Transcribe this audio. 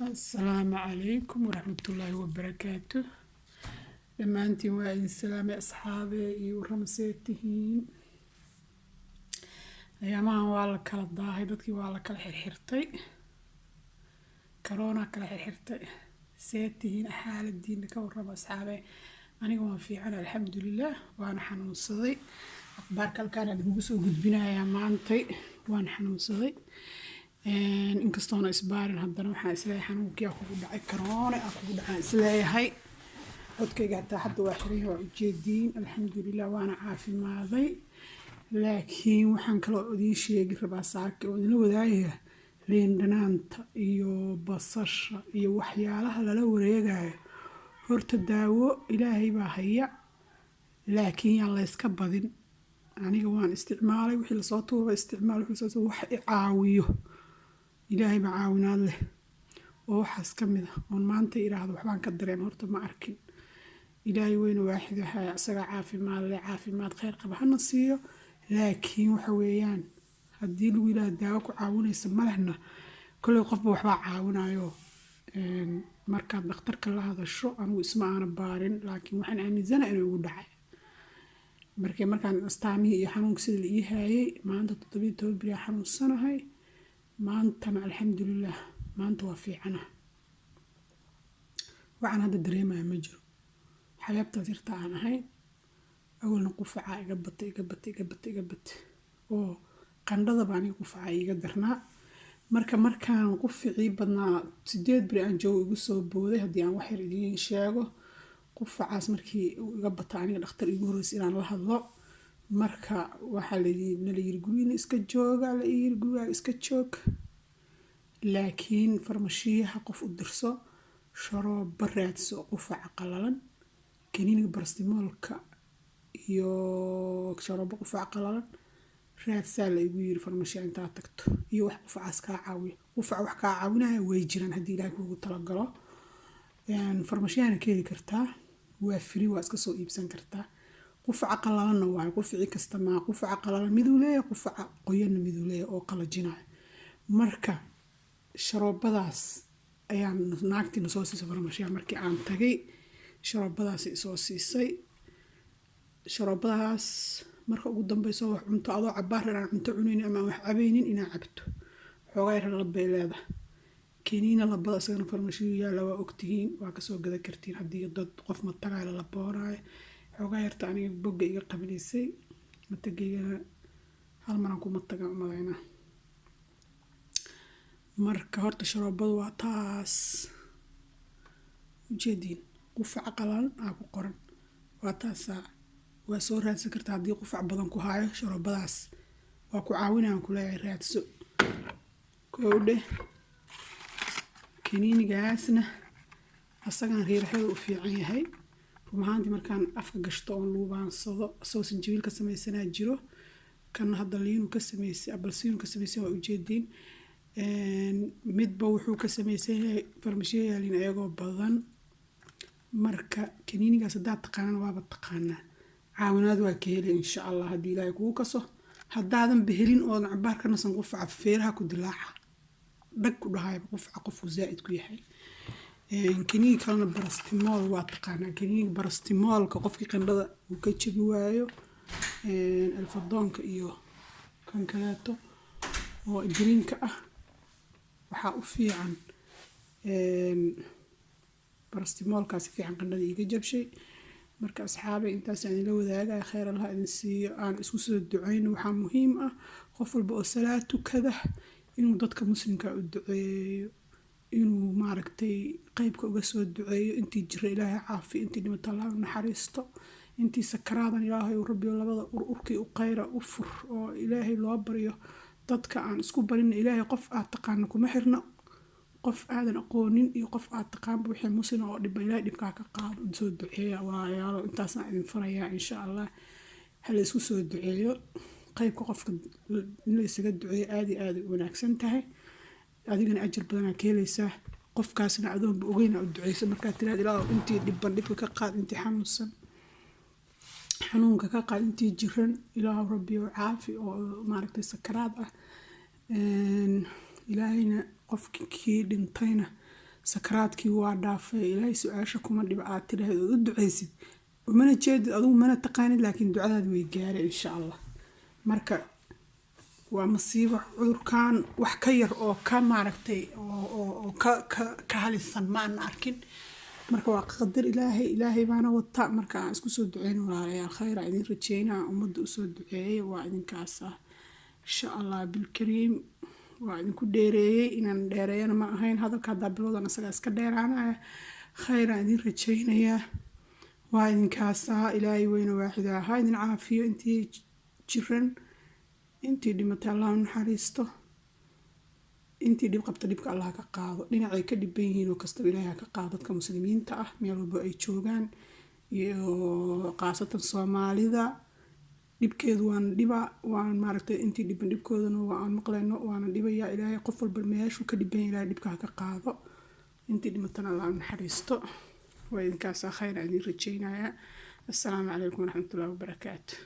السلام عليكم ورحمة الله وبركاته. لما أنت وين سلام يا أصحابي ورمسيتهين أيامها والله كلا ضاهي dadkii waa la kala xirxirtay corona kala xirxirtay seetihiin xaaladiina ka warrama asxaabe aniga waan fiican alxamdulillaah waana xanuunsaday akhbaar kalkaan aan ugu soo gudbinayaa maantay waan xanuunsaday inkastoona isbaarin haddana waxaan isleeyahay xanuunkii kugu dhacay corona kugu dhacay isleeyahay codkayga hataa hadda waa xiran waa ujeediin alxamdulillaah waana caafimaaday laakiin waxaan kaloo idiin sheegi rabaa saaki oo idinla wadaagaya liin dhanaanta iyo basasha iyo waxyaalaha lala wareegayo horta daawo ilaahay baa haya laakiin yaan la iska badin aniga waan isticmaalay wixii lasoo tuuray isticmaal wixii wax i caawiyo ilaahay baa caawinaad leh oo waxaas ka mid ah oon maanta iraahdo waxbaan ka dareem horta ma arkin ilaahay weyne waaxid ah asaga caafimaad leh caafimaad khayr qaba hana siiyo laakiin waxa weeyaan haddii lagu yiraahdo daawo ku caawinaysa malahna kulay qofba waxbaa caawinayo markaad dhakhtarka la hadasho anigu isma aana baarin laakiin waxaan aaminsanahay inuu igu dhacay markaan astaamihii iyo xanuunka sida la ii hayay maanta 17 beri xanuunsanahay maantana alxamdulillaah maanta waa fiicana waxaan hadda dareemaya ma jiro xayaabtaas yarta aan ahayn awalna qufaca iga batay oo qandhada baan iga qufaca iga darnaa markaan quficii badnaa 8 beri aan joogo igu soo booday haddii aan wax yar idiin sheego qufacaas markii iga bata aniga dhakhtar igu horreysay inaan la hadlo marka waxaa la yiri guriga iska jooga la yiri guriga iska joog laakiin farmashiyaha qof u dirso sharoobo raadso qufaca qalalan kaniiniga barastimoolka iyo sharoobo qufaca qalalan raadsaa la igu yiri farmashiya intaa tagto iyo wax qufacaas kaa caawiyo qufac wax kaa caawinaya way jiraan haddii ilaahay kuugu talagalo farmashiyahana ka heli kartaa waa free waa iska soo iibsan kartaa qufaca qalalanna waayo qufici kasta maa qufaca qalalan miduu leeyahay qufaca qoyanna miduu leeyahay oo qalajinayo marka sharoobadaas ayaan naagtiina soo siisay farmashiyaha markii aan tagay sharoobadaas soo siisay sharoobadaas marka ugu dambayso wax cunto adoo cabaar aan cunto cunaynin ama wax cabaynin inaa cabto xoogaa yar la beeleeda kaniina labada asagana farmashiyo yaala waa ogtihiin waa kasoo gada kartiin haddii dad qof matagaay la booraayo xoogaa yarta aniga bogga iga qabilisay matagaygana hal maraan ku matagaa umadayna marka horta sharoobadu waa taas ujeediin qufac qalalan ku qoran waa taasaa waa soo raadsan kartaa haddii qufac badan ku haayo sharoobadaas waa ku caawinayaan ku leeyahay raadso koodhe kaniinigaasna asagan riiraxyada u fiican yahay rumahaantii markaan afka gashto oon luubaansado asagoo sanjabiil ka samaysanaa jiro kana hadda liinu ka samaysay abalsiinu ka samaysay waa ujeediin midba wuxuu ka samaysan yahay farmashiyo yaalin ayagoo badan marka kaniinigaas haddaad taqaanana waaba taqaanaa caawinaad waa ka heli insha allah haddii ilaahay kugu kaso haddaadan behelin oodan cabaar ka nasan qufaca feeraha ku dilaaca dhag ku dhahayba qufaca qofku zaa'id ku yahay kaniiniga kalena barastimool waa taqaanaa kaniiniga barastimoolka qofkii qandhada uu ka jabi waayo alfadoonka iyo kan kaleeto oo greenka ah waxaa u fiican barastimoolkaasi fiican qandhada iga jabshay marka asxaabay intaas aan la wadaagay khayr Allah idin siiyo aan isku soo duceyno waxaa muhiim ah qof walba oo salaad tukada inuu dadka muslimka u duceeyo inuu maaragtay qaybka uga soo duceeyo intii jira ilaahay caafiyo intii dhimata Allah naxariisto intii sakaraadan ilaahay uu rabbiyo labada ururkii u qayra u fur oo ilaahay loo baryo dadka aan isku barin ilaahay qof aad taqaan kuma xirna qof aadan aqoonin iyo qof aad taqaan wixii muslim oo dhib ilaahay dhibka ka qaado soo duceeya walaalayaal intaasna idin farayaa insha Allah hal isku soo duceeyo qaybka qofka in la isaga duceeyo aad u wanaagsan tahay adigana ajir badan ka helaysaa qofkaasna adoon ogeyn u duceyso marka tiraad ilaahay intii dhibka ka qaad intii xanuunka ka qaad intii jiran ilaahay rabbiyo caafi oo maaragtay sakaraad ah ilaahayna qofkii dhintayna sakaraadkii waa dhaafay ilaahay su-aasha kuma dhiba aad tiraahdo u ducaysid umana jeedid adigu mana taqaanid laakiin ducadaada way gaaray insha allah marka waa masiibo cudurkan wax ka yar oo ka maaragtay oo ka halisan ma aan arkin marka waa qadar ilaahay baana wata marka aan isku soo duceyn walaalayaal khayr idin rajeynaa ummadda u soo duceeyay waa idinkaas insha allah bilkariim waa idinku dheereeyay inaan dheereeyana ma ahayn hadalka haddaa bilowdan isaga iska dheeraanaya khayr idin rajeynayaa waa idinkaas ilaahay weyne waaxida ha idin caafiyo intii jiran intii dhimatay allah naxariisto intii dhib qabta dhibka allah ka qaado dhinacay ka dhiban yihiin oo kasta ilaahay ka qaado dadka muslimiinta ah meel walba ay joogaan iyo qaasatan Soomaalida dhibkeedu waan maaragtay intii dhiban dhibkoodana waan maqlayno waana dhibaya ilaahay qof walba meeshu ka dhiban ilaahay dhibka ka qaado intii dhimatana allah naxariisto waa idinkaas khayr idin rajeynaya assalaamu calaykum waraxmatullaahi wabarakaatuh